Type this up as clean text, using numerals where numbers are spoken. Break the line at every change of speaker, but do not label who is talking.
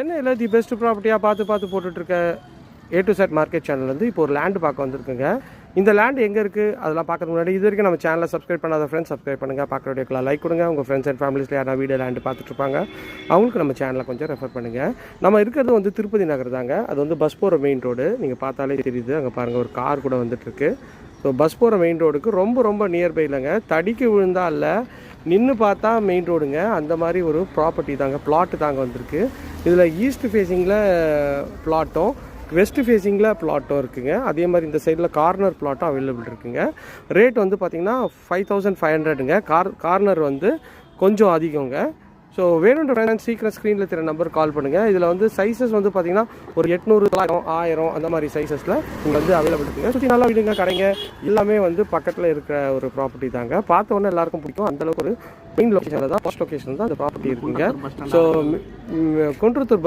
சென்னையில் the best ப்ராப்பர்ட்டியாக பார்த்து போட்டுட்ருக்க A to Z market channel வந்து இப்போ ஒரு லேண்டு பார்க்க வந்திருக்குங்க. இந்த லேண்டு எங்கே இருக்குது அதெல்லாம் பார்க்கறதுக்கு முன்னாடி இது வரைக்கும் நம்ம சேனலை சப்ஸ்கிரைப் பண்ணாத ஃப்ரெண்ட்ஸ் சப்ஸ்கிரைப் பண்ணுங்கள். பார்க்குற வீடியோக்கெலாம் லைக் கொடுங்க. உங்கள் ஃப்ரெண்ட்ஸ் அண்ட் ஃபேமிலிஸில் யாரா வீடியோ லேண்டு பார்த்துட்ருப்பாங்க அவங்களுக்கு நம்ம சேனலை கொஞ்சம் ரெஃபர் பண்ணுங்கள். நம்ம இருக்கிறது வந்து திருப்பதி நகர் தாங்க. அது வந்து பஸ் போகிற மெயின் ரோடு. நீங்கள் பார்த்தாலே தெரியுது. அங்கே பாருங்கள் ஒரு கார் கூட வந்துட்டுருக்கு. ஸோ பஸ் போகிற மெயின் ரோடுக்கு ரொம்ப நியர்பை இல்லைங்க. தடிக்கு விழுந்தா இல்லை, நின்று பார்த்தா மெயின் ரோடுங்க. அந்த மாதிரி ஒரு ப்ராப்பர்ட்டி தாங்க, பிளாட்டு தாங்க வந்திருக்கு. இதில் ஈஸ்ட் ஃபேஸிங்கில் பிளாட்டும் வெஸ்ட் ஃபேஸிங்கில் பிளாட்டும் இருக்குங்க. அதே மாதிரி இந்த சைடில் கார்னர் பிளாட்டும் அவைலபிள் இருக்குங்க. ரேட் வந்து பார்த்திங்கன்னா 5500ங்க. கார்னர் வந்து கொஞ்சம் அதிகங்க. ஸோ வேணுன்ற ஃப்ரெண்ட்ஸ் சீக்கிரம் ஸ்க்ரீனில் தெரிய நம்பர் கால் பண்ணுங்கள். இதில் வந்து சைஸஸ் வந்து பார்த்திங்கன்னா ஒரு 800, 1000 அந்த மாதிரி சைஸஸில் இங்கே வந்து அவைலபிள் இருக்குங்க. சுற்றி நல்லா வீடுங்க, கடைங்க எல்லாமே வந்து பக்கத்தில் இருக்கிற ஒரு ப்ராப்பர்ட்டி தாங்க. பார்த்த உடனே எல்லாருக்கும் பிடிக்கும். அந்தளவுக்கு ஒரு மெயின் லொக்கேஷனில் தான், ஃபர்ஸ்ட் லொக்கேஷன் தான் அந்த ப்ராப்பர்ட்டி இருக்குங்க. ஸோ குன்றத்தூர்